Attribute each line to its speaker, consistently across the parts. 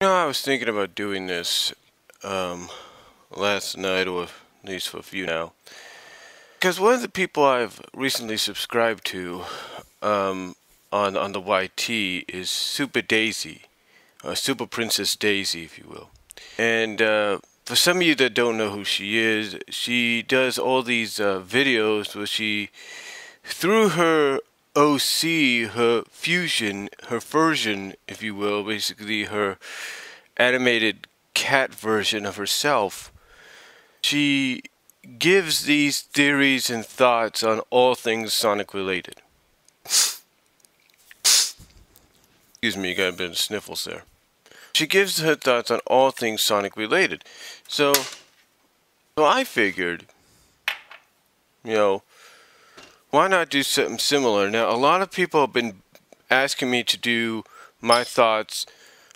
Speaker 1: I was thinking about doing this last night, or at least for a few now, because one of the people I've recently subscribed to on the YT is Super Daisy, Super Princess Daisy, if you will. And for some of you that don't know who she is, she does all these videos where she, through her OC, her fusion, her version, if you will, basically her animated cat version of herself, she gives these theories and thoughts on all things Sonic related. Excuse me, you got a bit of sniffles there. She gives her thoughts on all things Sonic related. So I figured, why not do something similar? Now, a lot of people have been asking me to do my thoughts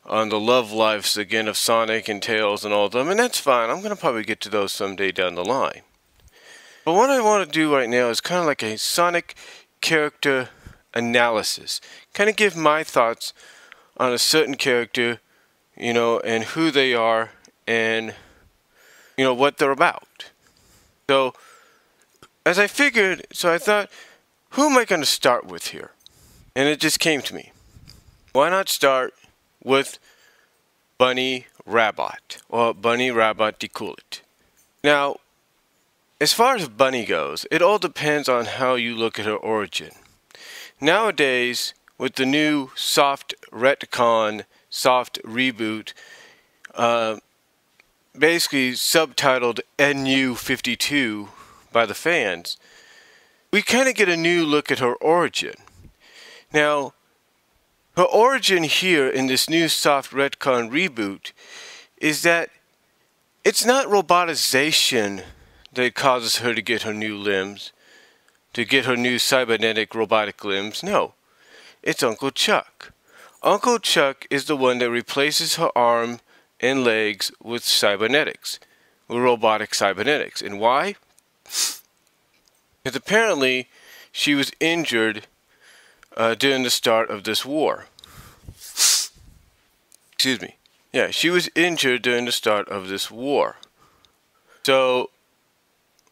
Speaker 1: on the love lives again of Sonic and Tails and all of them, and that's fine. I'm going to probably get to those someday down the line. But what I want to do right now is kind of like a Sonic character analysis. Kind of give my thoughts on a certain character, and who they are and, what they're about. So, as I figured, I thought, who am I going to start with here? And it just came to me. Why not start with Bunnie Rabbot, or Bunnie Rabbot de Coolit. Now, as far as Bunnie goes, it all depends on how you look at her origin. Nowadays, with the new soft retcon, soft reboot, basically subtitled NU52 by the fans, we kind of get a new look at her origin. Now, her origin here in this new soft retcon reboot is that it's not robotization that causes her to get her new limbs, to get her new cybernetic robotic limbs. No, it's Uncle Chuck. Uncle Chuck is the one that replaces her arm and legs with cybernetics, with robotic cybernetics. And why? Because apparently she was injured during the start of this war. Excuse me. Yeah, she was injured during the start of this war. So,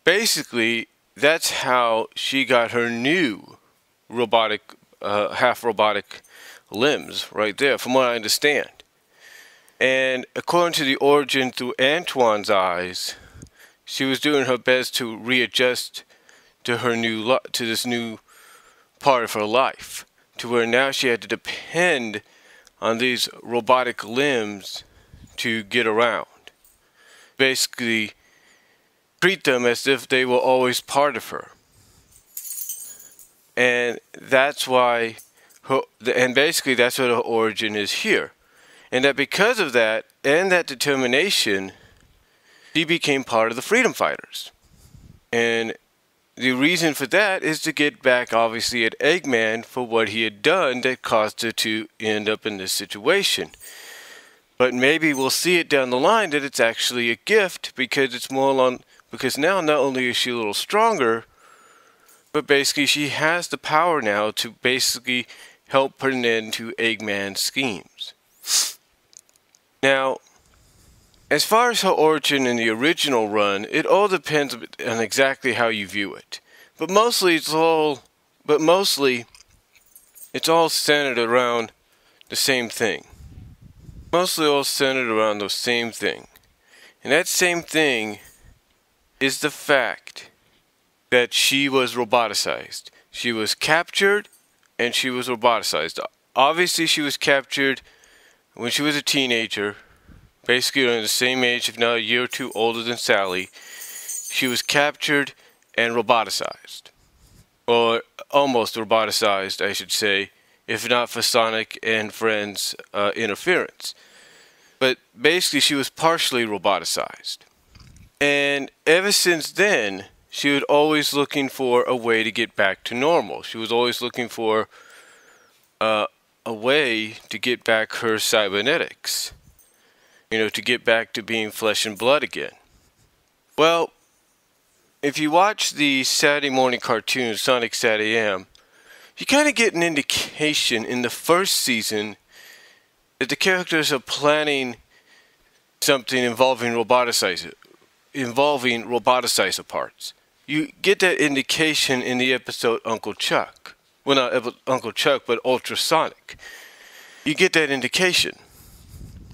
Speaker 1: basically, that's how she got her new robotic, half-robotic limbs right there, from what I understand. And according to the origin through Antoine's eyes, she was doing her best to readjust to her to this new part of her life, to where now she had to depend on these robotic limbs to get around. Basically, treat them as if they were always part of her. And that's why basically that's what her origin is here. And that because of that, and that determination, she became part of the Freedom Fighters. And the reason for that is to get back, obviously, at Eggman for what he had done that caused her to end up in this situation. But maybe we'll see it down the line that it's actually a gift, because it's because now not only is she a little stronger, but basically she has the power now to basically help put an end to Eggman's schemes. Now, as far as her origin in the original run, it all depends on exactly how you view it. But mostly it's all centered around the same thing. Mostly all centered around the same thing. And that same thing is the fact that she was roboticized. She was captured and she was roboticized. Obviously she was captured when she was a teenager, basically around the same age, if not a year or two older than Sally. She was captured and roboticized. Or almost roboticized, I should say, if not for Sonic and Friends' interference. But basically she was partially roboticized. And ever since then, she was always looking for a way to get back to normal. She was always looking for a way to get back her cybernetics. To get back to being flesh and blood again. Well, if you watch the Saturday morning cartoon, Sonic Saturday AM, you kind of get an indication in the first season that the characters are planning something involving roboticizer parts. You get that indication in the episode Uncle Chuck. Well, not Uncle Chuck, but Ultrasonic. You get that indication.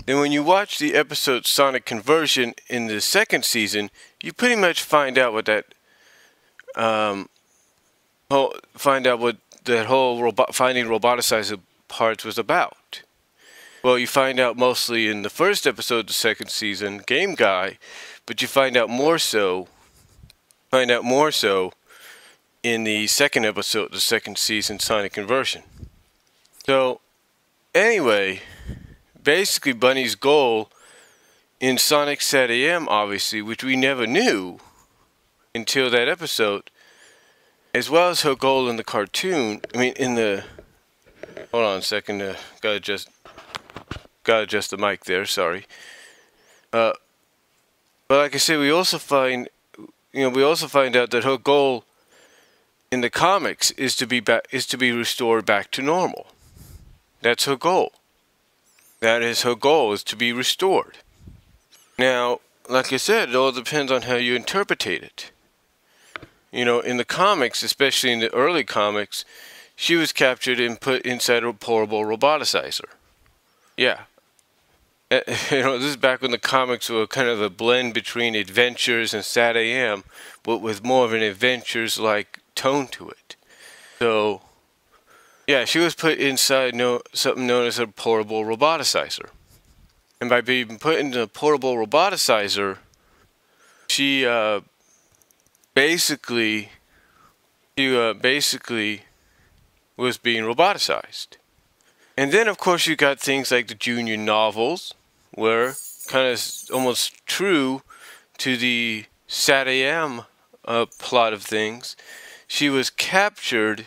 Speaker 1: Then when you watch the episode Sonic Conversion in the second season, you pretty much find out what that whole finding roboticizer parts was about. Well, you find out mostly in the first episode of the second season, Game Guy, but you find out more so in the second episode of the second season, Sonic Conversion. So, anyway, basically Bunnie's goal in Sonic SatAM, obviously, which we never knew until that episode, as well as her goal in the cartoon, hold on a second, gotta adjust the mic there, sorry. But like I said, we also find out that her goal in the comics is to be restored back to normal. That's her goal. That is her goal, is to be restored. Now, like I said, it all depends on how you interpret it. In the comics, especially in the early comics, she was captured and put inside a portable roboticizer. Yeah. This is back when the comics were kind of a blend between Adventures and SatAM, but with more of an Adventures-like tone to it. So, yeah, she was put inside something known as a portable roboticizer. And by being put into a portable roboticizer, she basically was being roboticized. And then, of course, you got things like the Junior novels, where kind of almost true to the SatAM plot of things. She was captured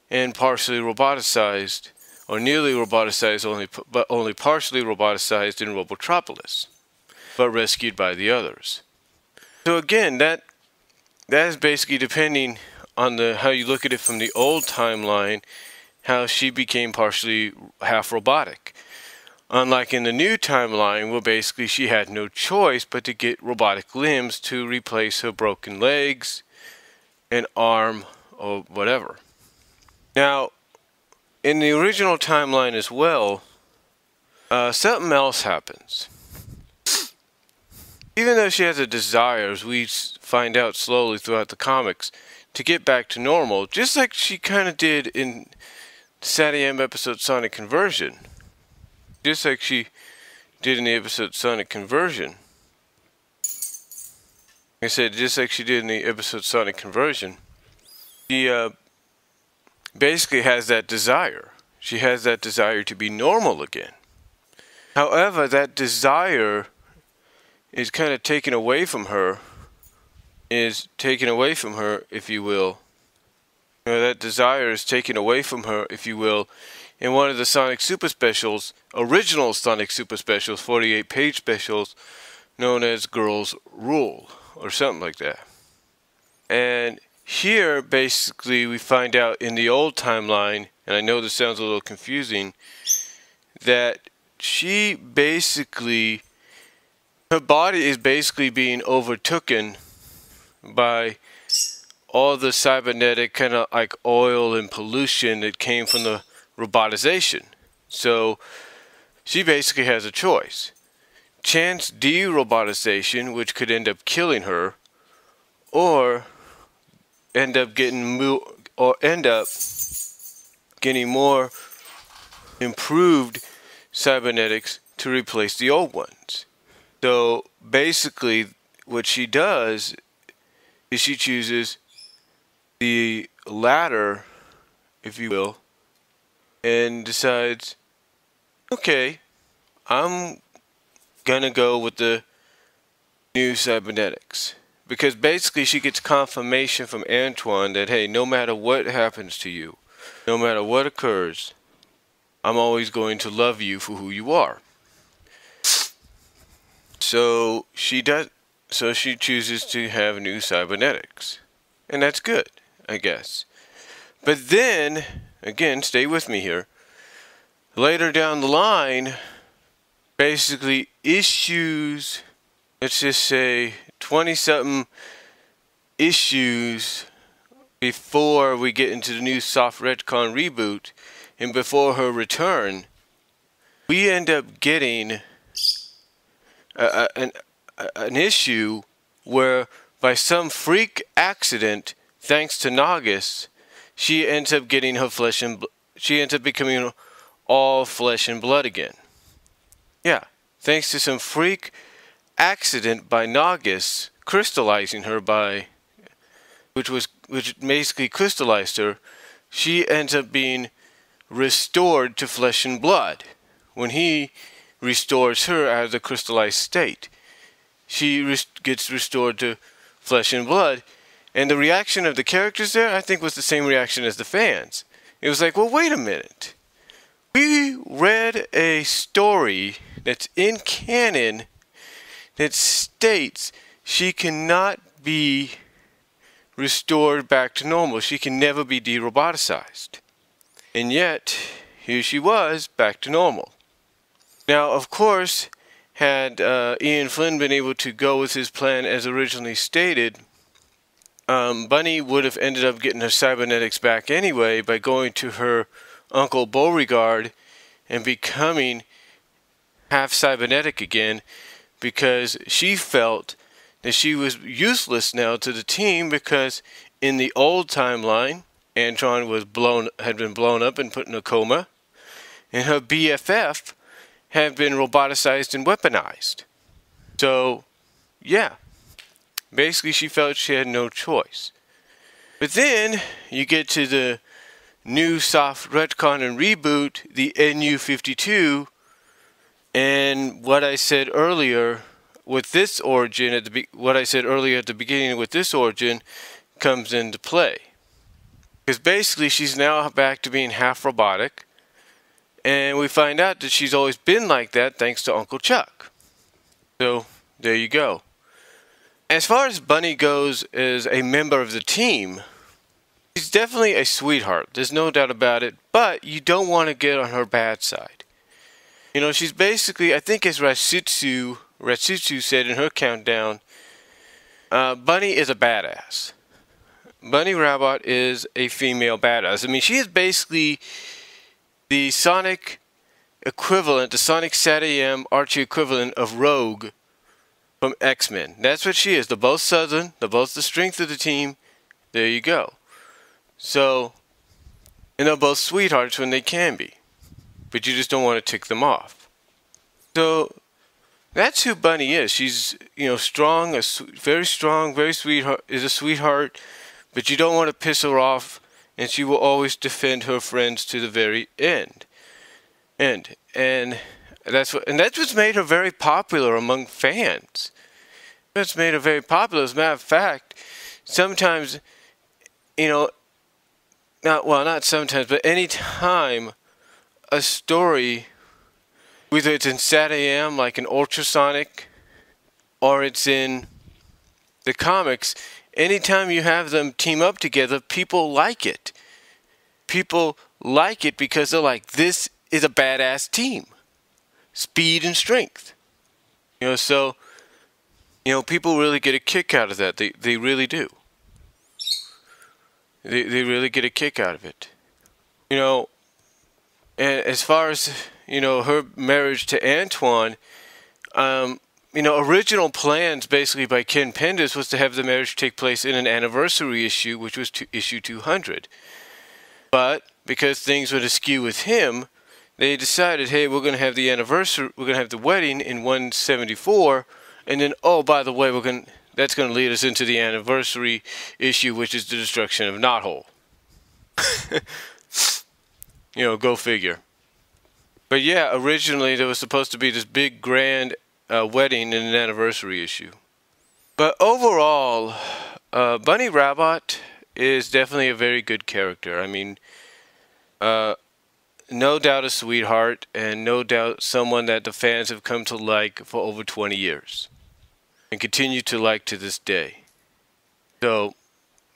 Speaker 1: and partially roboticized, or nearly roboticized, but only partially roboticized in Robotropolis, but rescued by the others. So again, that is basically depending on how you look at it from the old timeline, how she became partially half robotic. Unlike in the new timeline, where basically she had no choice but to get robotic limbs to replace her broken legs, an arm, or whatever. Now, in the original timeline as well, something else happens. Even though she has a desire, as we find out slowly throughout the comics, to get back to normal, just like she kind of did in the SatAM episode Sonic Conversion. Just like she did in the episode Sonic Conversion. Like I said, just like she did in the episode Sonic Conversion, she basically has that desire. She has that desire to be normal again. However, that desire is kind of taken away from her, if you will. That desire is taken away from her, if you will, in one of the Sonic Super Specials, original Sonic Super Specials, 48-page specials, known as Girls Rule, or something like that. And here, basically, we find out in the old timeline, and I know this sounds a little confusing, that she basically, her body is basically being overtaken by all the cybernetic kind of like oil and pollution that came from the robotization. So she basically has a choice. Chance de-robotization, which could end up killing her, or end up getting more improved cybernetics to replace the old ones. So basically what she does is she chooses the latter, if you will, and decides, okay, I'm gonna go with the new cybernetics. Because basically she gets confirmation from Antoine that, hey, no matter what happens to you, no matter what occurs, I'm always going to love you for who you are. So she chooses to have new cybernetics. And that's good, I guess. But then, again, stay with me here. later down the line, basically issues, let's just say 20-something issues before we get into the new soft retcon reboot and before her return, we end up getting an issue where by some freak accident, thanks to Nagus, she ends up getting her flesh and she ends up becoming all flesh and blood again. Yeah, thanks to some freak accident by Nagus crystallizing her which basically crystallized her, she ends up being restored to flesh and blood. When he restores her out of the crystallized state, she gets restored to flesh and blood. And the reaction of the characters there, I think, was the same reaction as the fans. It was like, well, wait a minute. We read a story that's in canon that states she cannot be restored back to normal. She can never be de-roboticized. And yet, here she was, back to normal. Now, of course, had Ian Flynn been able to go with his plan as originally stated, Bunnie would have ended up getting her cybernetics back anyway by going to her Uncle Beauregard and becoming half cybernetic again, because she felt that she was useless now to the team, because in the old timeline, Antron had been blown up and put in a coma, and her BFF had been roboticized and weaponized. So, yeah. Basically, she felt she had no choice. But then, you get to the new soft retcon and reboot, the NU-52, and what I said earlier with this origin, what I said earlier at the beginning with this origin, comes into play. Because basically, she's now back to being half robotic, and we find out that she's always been like that thanks to Uncle Chuck. So, there you go. As far as Bunnie goes as a member of the team, she's definitely a sweetheart. There's no doubt about it. But you don't want to get on her bad side. You know, she's basically, I think as Ratsutsu said in her countdown, Bunnie is a badass. Bunnie Rabbot is a female badass. I mean, she is basically the Sonic equivalent, the Sonic SatAM Archie equivalent of Rogue from X-Men. That's what she is. They're both Southern. They're both the strength of the team. There you go. So, and they're both sweethearts when they can be. But you just don't want to tick them off. So, that's who Bunnie is. She's, you know, strong, very sweetheart, is a sweetheart. But you don't want to piss her off. And she will always defend her friends to the very end. And that's what's made her very popular among fans. That's made her very popular. As a matter of fact, sometimes, you know, not sometimes, but any time a story, whether it's in SatAM, like an Ultrasonic, or it's in the comics, anytime you have them team up together, people like it. People like it because they're like, this is a badass team. Speed and strength. You know, so, you know, people really get a kick out of that. They really do. They really get a kick out of it. You know, and as far as, you know, her marriage to Antoine, you know, original plans basically by Ken Pendis was to have the marriage take place in an anniversary issue, which was issue 200. But because things were askew with him, they decided, hey, we're going to have the anniversary, we're going to have the wedding in 174, and then, oh, by the way, that's going to lead us into the anniversary issue, which is the destruction of Knothole. You know, go figure. But yeah, originally there was supposed to be this big grand wedding in an anniversary issue. But overall, Bunnie Rabbot is definitely a very good character. I mean, no doubt a sweetheart, and no doubt someone that the fans have come to like for over 20 years. And continue to like to this day. So,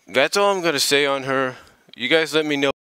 Speaker 1: that's all I'm going to say on her. You guys let me know.